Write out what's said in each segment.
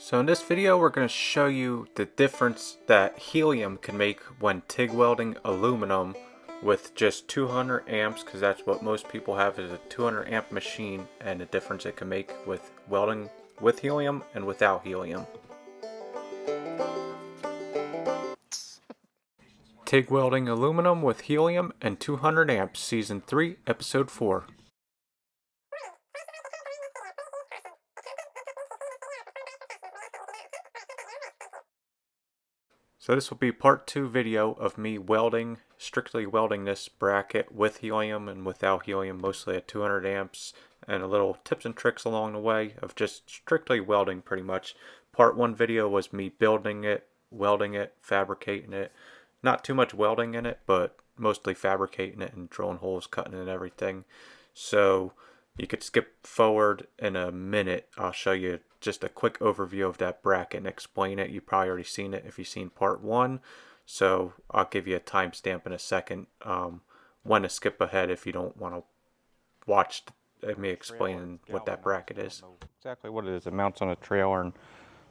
So in this video we're going to show you the difference that helium can make when TIG welding aluminum with just 200 amps, because that's what most people have, is a 200 amp machine, and the difference it can make with welding with helium and without helium. TIG welding aluminum with helium and 200 amps, season 3, episode 4. So this will be part 2 video of me strictly welding this bracket with helium and without helium, mostly at 200 amps, and a little tips and tricks along the way of just strictly welding pretty much. Part 1 video was me building it, welding it, fabricating it. Not too much welding in it, but mostly fabricating it and drilling holes, cutting it and everything. So you could skip forward in a minute. I'll show you just a quick overview of that bracket and explain it. You've probably already seen it if you've seen part 1. So I'll give you a timestamp in a second when to skip ahead if you don't want to watch me explaining what that bracket is. Exactly what it is. It mounts on a trailer and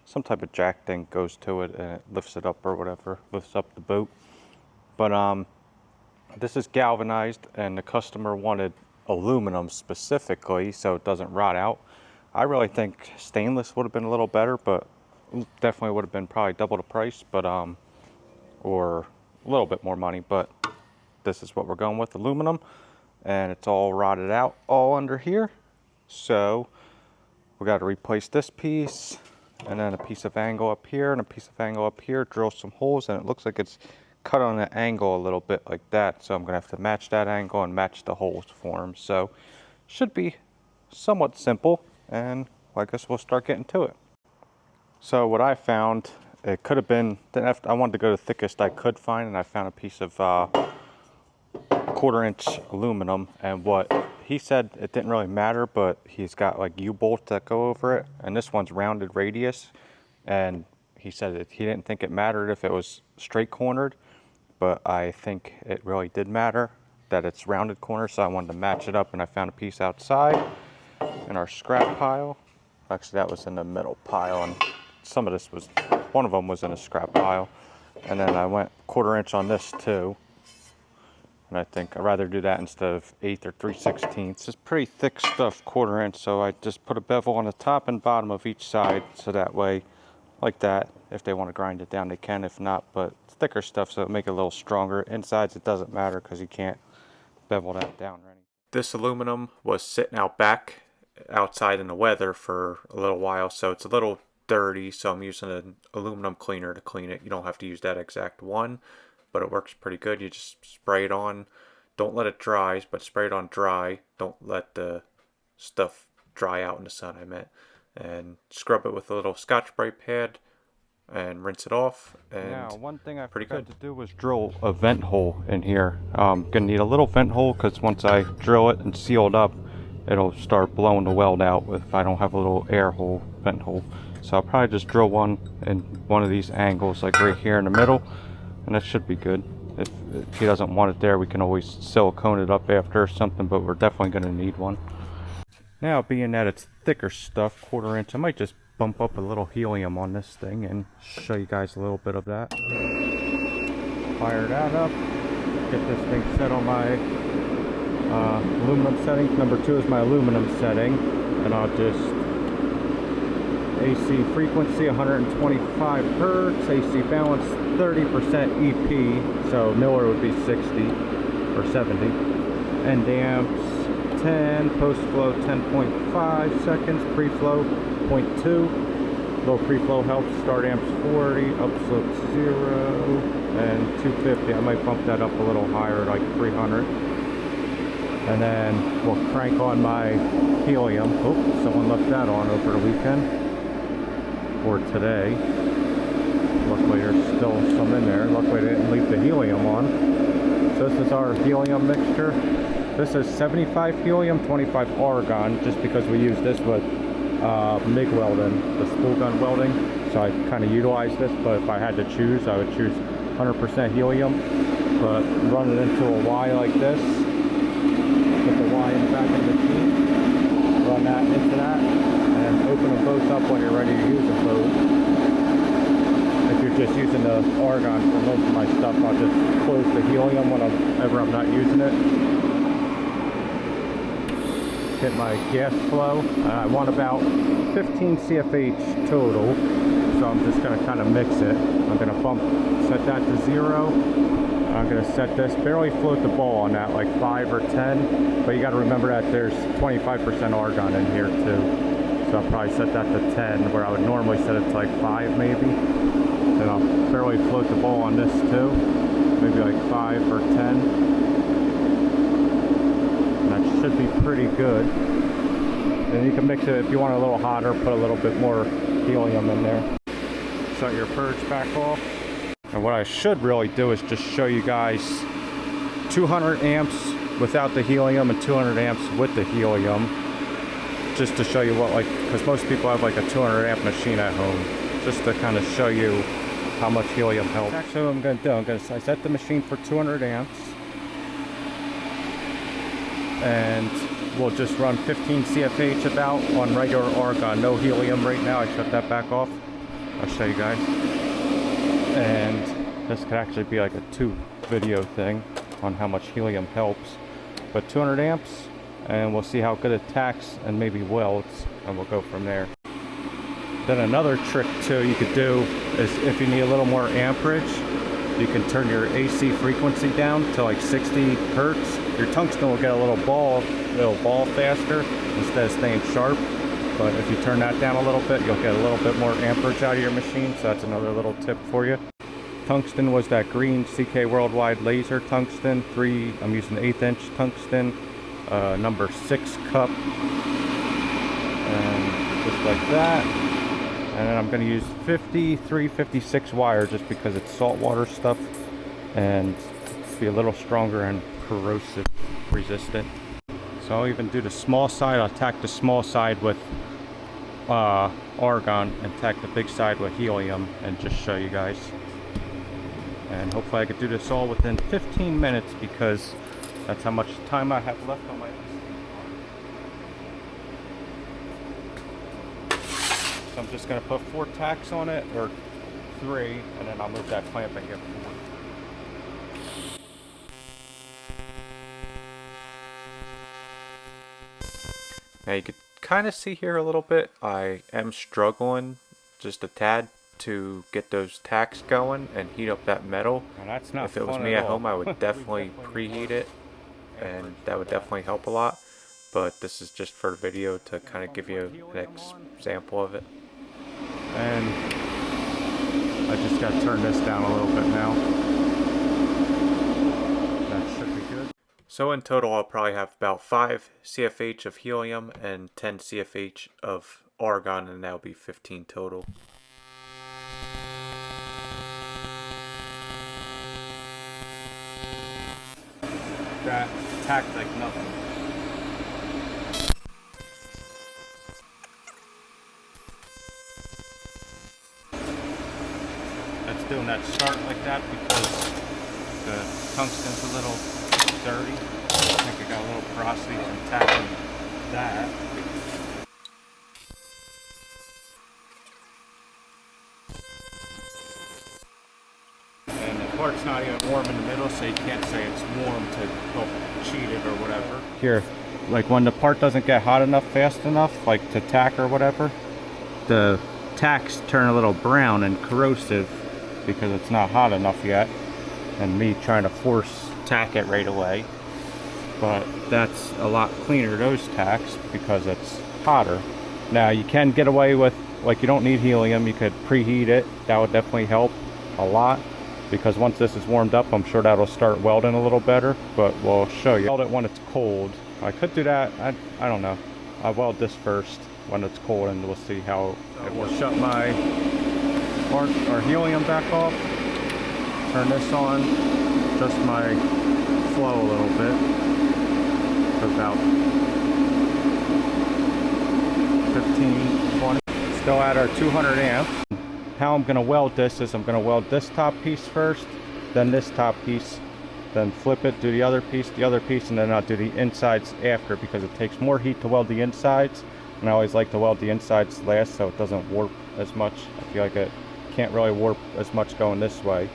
some type of jack thing goes to it and it lifts it up or whatever, lifts up the boat. But this is galvanized and the customer wanted aluminum specifically so it doesn't rot out. I really think stainless would have been a little better, but definitely would have been probably double the price, but or a little bit more money. But this is what we're going with, aluminum, and it's all rotted out all under here. So we got to replace this piece and then a piece of angle up here and a piece of angle up here, drill some holes, and it looks like it's cut on an angle a little bit like that, so I'm gonna have to match that angle and match the holes for them. So should be somewhat simple, and I guess we'll start getting to it. So what I found, it could have been, I wanted to go the thickest I could find, and I found a piece of 1/4 inch aluminum, and what he said, it didn't really matter, but he's got like U-bolts that go over it, and this one's rounded radius, and he said that he didn't think it mattered if it was straight cornered, but I think it really did matter that it's rounded corner, so I wanted to match it up, and I found a piece outside in our scrap pile. Actually, that was in the middle pile, and some of this was, one of them was in a scrap pile, and then I went 1/4 inch on this too, and I think I'd rather do that instead of 1/8 or 3/16. It's pretty thick stuff, 1/4 inch, so I just put a bevel on the top and bottom of each side, so that way, like that, if they want to grind it down they can, if not, but it's thicker stuff so it'll make it a little stronger. Insides it doesn't matter because you can't bevel that down or anything. This aluminum was sitting out back outside in the weather for a little while, so it's a little dirty, so I'm using an aluminum cleaner to clean it. You don't have to use that exact one, but it works pretty good. You just spray it on, don't let it dry, but spray it on dry. Don't let the stuff dry out in the sun, I meant. And scrub it with a little Scotch-Brite pad and rinse it off. And now, one thing I forgot to do was drill a vent hole in here. Gonna need a little vent hole because once I drill it and seal it up, it'll start blowing the weld out if I don't have a little air hole, vent hole. So I'll probably just drill one in one of these angles, like right here in the middle, and that should be good. If he doesn't want it there, we can always silicone it up after or something, but we're definitely gonna need one. Now, being that it's thicker stuff, 1/4 inch, I might just bump up a little helium on this thing and show you guys a little bit of that. Fire that up, get this thing set on my aluminum setting. Number 2 is my aluminum setting, and I'll just AC frequency 125 Hertz, AC balance 30% EP, so Miller would be 60 or 70, end amps 10, post-flow 10.5 seconds, pre-flow 0.2. Low pre-flow helps, start amps 40, upslope 0, and 250. I might bump that up a little higher, like 300. And then we'll crank on my helium. Oh, someone left that on over the weekend, or today. Luckily there's still some in there. Luckily they didn't leave the helium on. So this is our helium mixture. This is 75 helium, 25 argon, just because we use this with MIG welding, the spool gun welding. So I kind of utilize this, but if I had to choose, I would choose 100% helium. But run it into a Y like this, put the Y in the back of the machine, run that into that, and open them both up when you're ready to use them both. just using the argon for most of my stuff. I'll just close the helium whenever I'm not using it. Hit my gas flow. I want about 15 CFH total, so I'm just going to kind of mix it. I'm going to set that to 0. I'm going to set this, barely float the ball on that, like 5 or 10, but you got to remember that there's 25% argon in here too. So I'll probably set that to 10, where I would normally set it to like 5 maybe. Then I'll barely float the ball on this too, maybe like 5 or 10. And that should be pretty good. Then you can mix it if you want it a little hotter, put a little bit more helium in there. Set your purge back off. And what I should really do is just show you guys 200 amps without the helium and 200 amps with the helium. Just to show you what, like, because most people have like a 200 amp machine at home. Just to kind of show you how much helium helps. Actually, what I'm going to do, I set the machine for 200 amps. And we'll just run 15 CFH about on regular argon. No helium right now. I shut that back off. I'll show you guys. And this could actually be like a 2 video thing on how much helium helps. But 200 amps, and we'll see how good it tacks and maybe welds, and we'll go from there. Then another trick too you could do is, if you need a little more amperage, you can turn your AC frequency down to like 60 hertz. Your tungsten will get a little ball faster instead of staying sharp. But if you turn that down a little bit, you'll get a little bit more amperage out of your machine. So that's another little tip for you. Tungsten was that green CK Worldwide laser tungsten. I'm using 1/8 inch tungsten, number 6 cup, and just like that. And then I'm going to use 5356 wire just because it's saltwater stuff and be a little stronger and corrosive resistant. So I'll even do the small side. I'll tack the small side with argon and tack the big side with helium and just show you guys. And hopefully I could do this all within 15 minutes because that's how much time I have left on my list. So I'm just going to put 4 tacks on it, or 3, and then I'll move that clamp and get 4. Now you could kind of see here a little bit, I am struggling just a tad to get those tacks going and heat up that metal. Now that's not if it was me at home, I would definitely preheat it, and that would definitely help a lot. But this is just for the video to kind of give you an example of it. And I just got to turn this down a little bit now. That should be good. So in total, I'll probably have about 5 CFH of helium and 10 CFH of argon, and that'll be 15 total. That tacked like nothing. That's doing that start like that because the tungsten's a little dirty. I think I got a little porosity from tacking that. And the part's not even warm in the middle, so you can't say it's warm to help cheat it or whatever. Here, like when the part doesn't get hot enough fast enough, like to tack or whatever, the tacks turn a little brown and corrosive because it's not hot enough yet, and me trying to force tack it right away. But that's a lot cleaner, those tacks, because it's hotter. Now you can get away with, like, you don't need helium, you could preheat it. That would definitely help a lot, because once this is warmed up, I'm sure that'll start welding a little better, but we'll show you. Weld it when it's cold. I could do that, I don't know. I'll weld this first when it's cold, and we'll see how it works. Shut my our helium back off, turn this on, adjust my flow a little bit to about 15, 20. Still at our 200 amps. How I'm going to weld this is I'm going to weld this top piece first, then this top piece, then flip it, do the other piece, and then I'll do the insides after, because it takes more heat to weld the insides, and I always like to weld the insides last so it doesn't warp as much. I feel like it can't really warp as much going this way.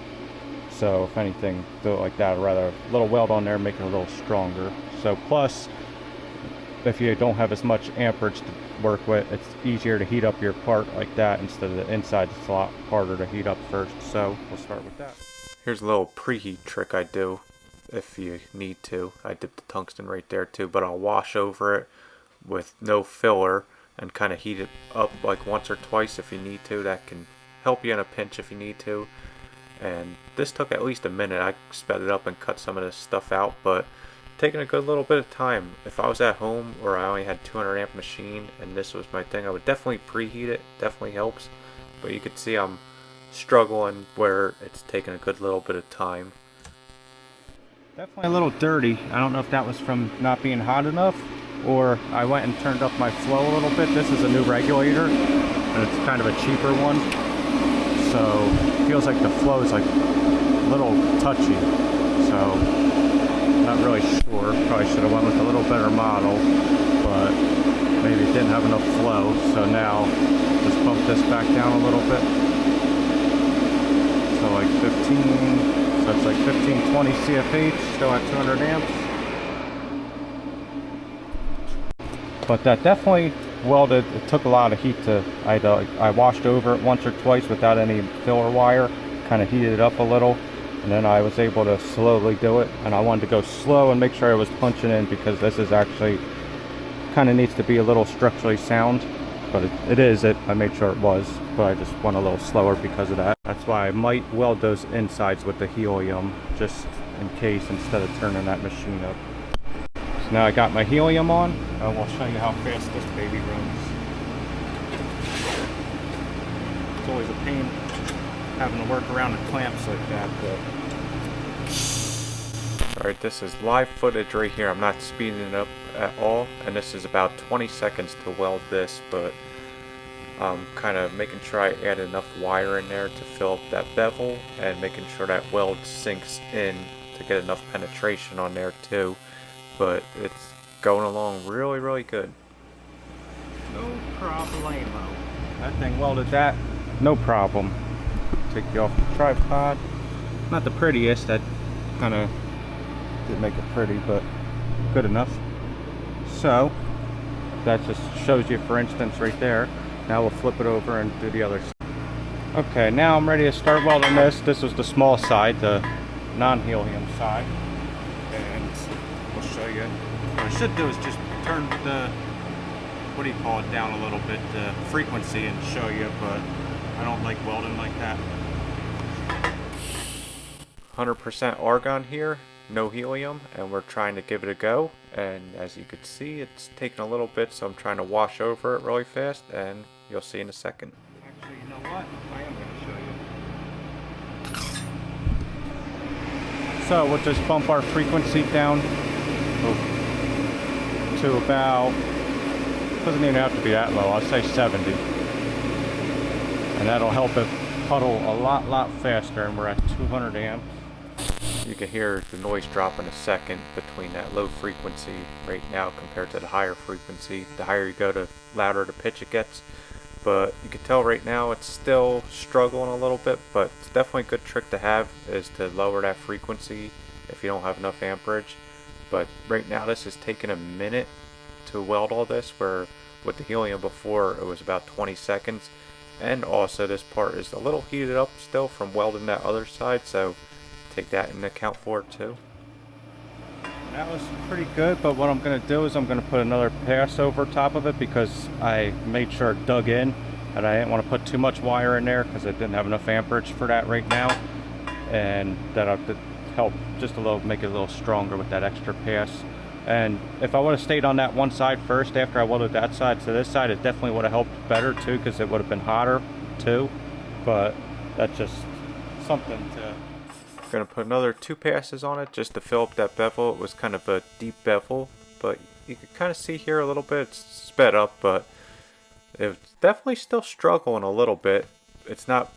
So if anything, do it like that. I'd rather a little weld on there, make it a little stronger. So plus, if you don't have as much amperage to work with, it's easier to heat up your part like that instead of the inside. It's a lot harder to heat up first. So we'll start with that. Here's a little preheat trick I do if you need to. I dip the tungsten right there too, but I'll wash over it with no filler and kind of heat it up like once or twice if you need to. That can help you in a pinch if you need to. And this took at least a minute. I sped it up and cut some of this stuff out, but taking a good little bit of time. If I was at home or I only had 200 amp machine and this was my thing, I would definitely preheat it. Definitely helps. But you can see I'm struggling where it's taking a good little bit of time. Definitely a little dirty. I don't know if that was from not being hot enough, or I went and turned up my flow a little bit. This is a new regulator, and it's kind of a cheaper one. So it feels like the flow is like a little touchy. So not really sure. Probably should have went with a little better model, but maybe it didn't have enough flow. So now just bump this back down a little bit. So like 15, so it's like 1520 CFH, still at 200 amps. But that definitely welded. It took a lot of heat to, I washed over it once or twice without any filler wire, kind of heated it up a little, and then I was able to slowly do it. And I wanted to go slow and make sure I was punching in, because this is actually kind of needs to be a little structurally sound, but I made sure it was, but I just went a little slower because of that. That's why I might weld those insides with the helium, just in case, instead of turning that machine up. So now I got my helium on, and we'll show you how fast this baby runs. It's always a pain having to work around the clamps like that, but... Alright, this is live footage right here. I'm not speeding it up at all, and this is about 20 seconds to weld this, but I'm kind of making sure I add enough wire in there to fill up that bevel, and making sure that weld sinks in to get enough penetration on there too. But it's going along really, really good. No problemo. That thing welded that, no problem. Take you off the tripod. Not the prettiest, that kind of didn't make it pretty, but good enough. So that just shows you, for instance, right there. Now we'll flip it over and do the other side. Okay, now I'm ready to start welding this. This was the small side, the non-helium side, and we'll show you. What I should do is just turn the, what do you call it, down a little bit, the frequency, and show you, but I don't like welding like that. 100% argon here, no helium, and we're trying to give it a go. And as you can see, it's taking a little bit, so I'm trying to wash over it really fast, and you'll see in a second. Actually, you know what? I am going to show you. So we'll just bump our frequency down to about, doesn't even have to be that low, I'll say 70. And that'll help it puddle a lot faster, and we're at 200 amps. You can hear the noise drop in a second between that low frequency right now compared to the higher frequency. The higher you go, the louder the pitch it gets. But you can tell right now it's still struggling a little bit, but it's definitely a good trick to have, is to lower that frequency if you don't have enough amperage. But right now this is taking a minute to weld all this, where with the helium before it was about 20 seconds. And also this part is a little heated up still from welding that other side, so take that into account for it too. That was pretty good, but what I'm going to do is I'm going to put another pass over top of it, because I made sure it dug in, and I didn't want to put too much wire in there because I didn't have enough amperage for that right now, and that'll help just a little, make it a little stronger with that extra pass. And if I would have stayed on that one side first after I welded that side to this side, it definitely would have helped better too, because it would have been hotter too. But that's just something to... Gonna put another 2 passes on it just to fill up that bevel. It was kind of a deep bevel, but you can kind of see here a little bit it's sped up, but it's definitely still struggling a little bit. It's not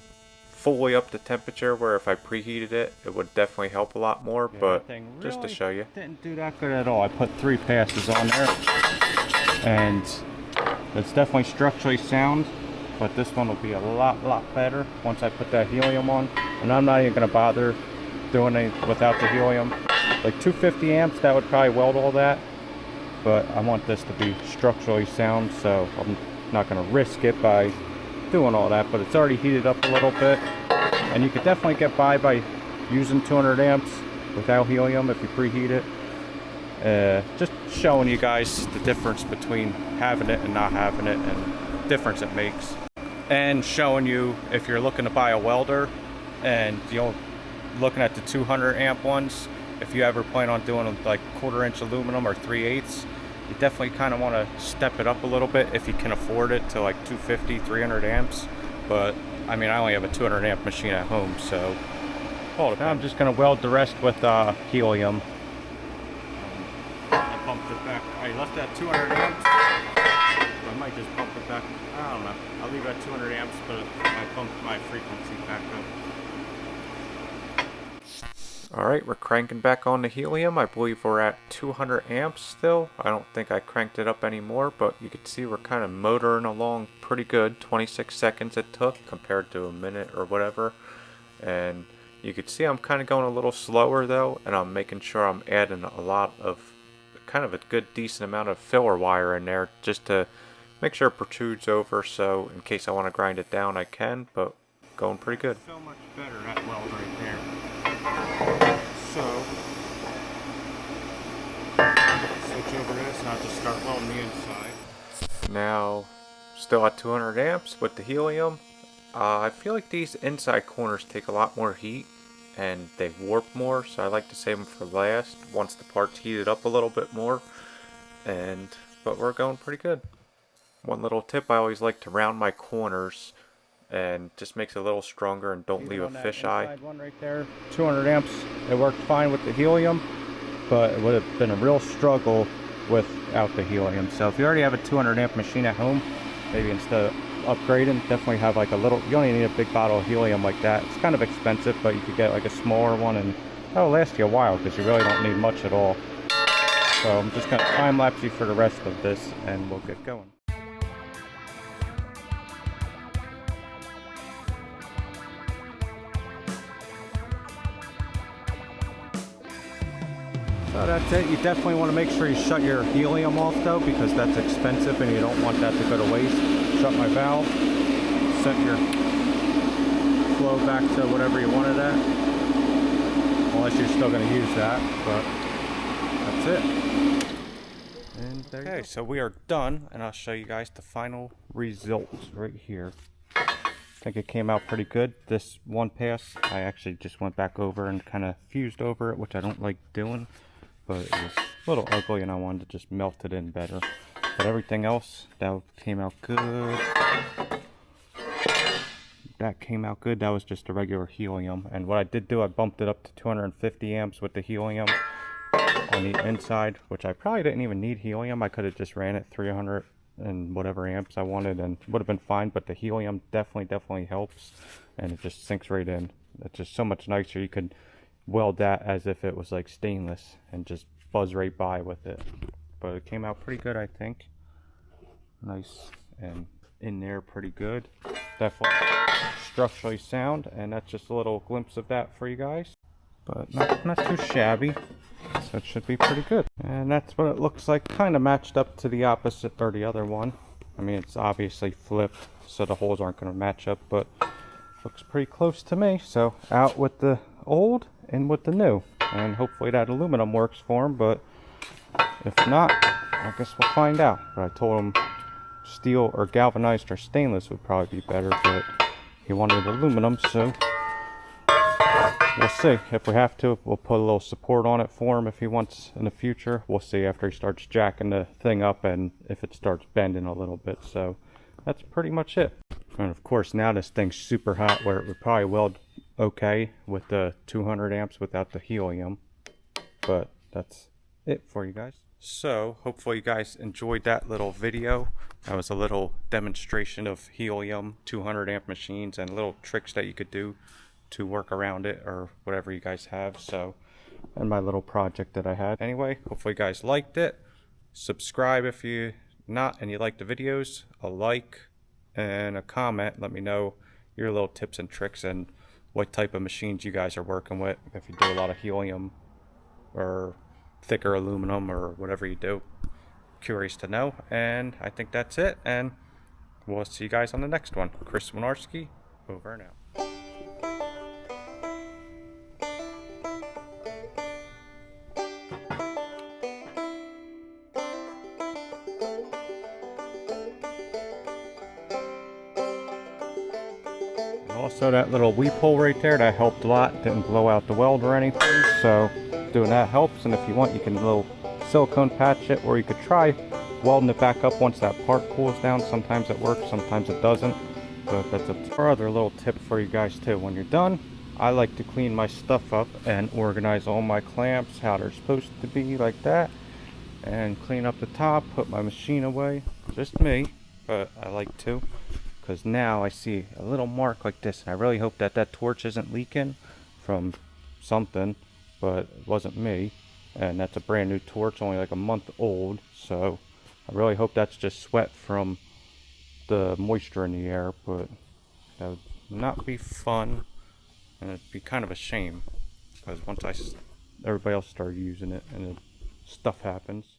fully up to temperature, where if I preheated it, it would definitely help a lot more, yeah, but just to show you. Didn't do that good at all. I put 3 passes on there, and it's definitely structurally sound. but this one will be a lot better once I put that helium on. And I'm not even going to bother doing it without the helium. Like 250 amps, that would probably weld all that, but I want this to be structurally sound, so I'm not going to risk it by doing all that. But it's already heated up a little bit, and you could definitely get by using 200 amps without helium if you preheat it. Just showing you guys the difference between having it and not having it, and the difference it makes, and showing you if you're looking to buy a welder and you're looking at the 200 amp ones, if you ever plan on doing like 1/4 inch aluminum or 3/8, you definitely kind of want to step it up a little bit if you can afford it to like 250, 300 amps. But I mean, I only have a 200 amp machine at home, so now I'm just going to weld the rest with helium. I bumped it back. I left it at 200 amps. I might just bump it back. I don't know. I'll leave it at 200 amps, but I bumped my frequency back up. Alright, we're cranking back on the helium. I believe we're at 200 amps still. I don't think I cranked it up anymore, but you can see we're kind of motoring along pretty good. 26 seconds it took compared to a minute or whatever. And you can see I'm kind of going a little slower though, and I'm making sure I'm adding a lot of, kind of a good decent amount of filler wire in there just to make sure it protrudes over, so in case I want to grind it down I can, but going pretty good. So much better, that weld right there. So, switch over this and I'll just start welding the inside. Now, still at 200 amps with the helium. I feel like these inside corners take a lot more heat and they warp more, so I like to save them for last once the part's heated up a little bit more. But we're going pretty good. One little tip, I always like to round my corners, and just makes it a little stronger and don't leave a fisheye. One right there, 200 amps. It worked fine with the helium, but it would have been a real struggle without the helium. So if you already have a 200 amp machine at home, maybe instead of upgrading, definitely have like a little, you only need a big bottle of helium like that. It's kind of expensive, but you could get like a smaller one and that'll last you a while because you really don't need much at all. So I'm just going to time lapse you for the rest of this and we'll get going. So that's it. You definitely want to make sure you shut your helium off though, because that's expensive and you don't want that to go to waste. Shut my valve, set your flow back to whatever you wanted at, unless you're still going to use that, but that's it. And there you go. So we are done, and I'll show you guys the final results right here. I think it came out pretty good. This one pass, I actually just went back over and kind of fused over it, which I don't like doing. But it was a little ugly and I wanted to just melt it in better. But everything else, that came out good. That came out good. That was just a regular helium. And what I did do, I bumped it up to 250 amps with the helium on the inside, which I probably didn't even need helium. I could have just ran it 300 and whatever amps I wanted and would have been fine. But the helium definitely helps, and it just sinks right in. It's just so much nicer. You could weld that as if it was like stainless and just buzz right by with it. But it came out pretty good, I think. Nice and in there pretty good. Definitely structurally sound, and that's just a little glimpse of that for you guys. But not too shabby, so it should be pretty good. And that's what it looks like, kind of matched up to the opposite, or the other one. I mean, it's obviously flipped, so the holes aren't going to match up, but looks pretty close to me. So out with the old, in with the new, and hopefully that aluminum works for him, but if not, I guess we'll find out. But I told him steel or galvanized or stainless would probably be better, but he wanted aluminum, so we'll see. If we have to, we'll put a little support on it for him if he wants in the future. We'll see after he starts jacking the thing up and if it starts bending a little bit. So that's pretty much it. And of course, now this thing's super hot where it would probably weld okay with the 200 amps without the helium. But that's it for you guys. So hopefully you guys enjoyed that little video. That was a little demonstration of helium 200 amp machines and little tricks that you could do to work around it or whatever you guys have. So, and my little project that I had. Anyway, hopefully you guys liked it. Subscribe if you not and you like the videos. A like and a comment. Let me know your little tips and tricks and what type of machines you guys are working with. If you do a lot of helium or thicker aluminum or whatever you do. Curious to know. And I think that's it. And we'll see you guys on the next one. Wojnarski, over and out. Also, that little weep hole right there, that helped a lot. Didn't blow out the weld or anything, so doing that helps. And if you want, you can little silicone patch it, or you could try welding it back up once that part cools down. Sometimes it works, sometimes it doesn't, but that's a other little tip for you guys too. When you're done, I like to clean my stuff up and organize all my clamps how they're supposed to be, like that, and clean up the top, put my machine away. Just me, but I like to, because now I see a little mark like this, and I really hope that that torch isn't leaking from something, but it wasn't me. And that's a brand new torch, only like a month old, so I really hope that's just sweat from the moisture in the air. But that would not be fun, and it'd be kind of a shame, because once everybody else started using it and stuff happens.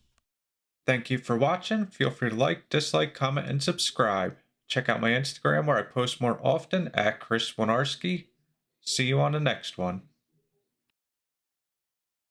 Thank you for watching. Feel free to like, dislike, comment, and subscribe. Check out my Instagram where I post more often at Wojnarski. See you on the next one.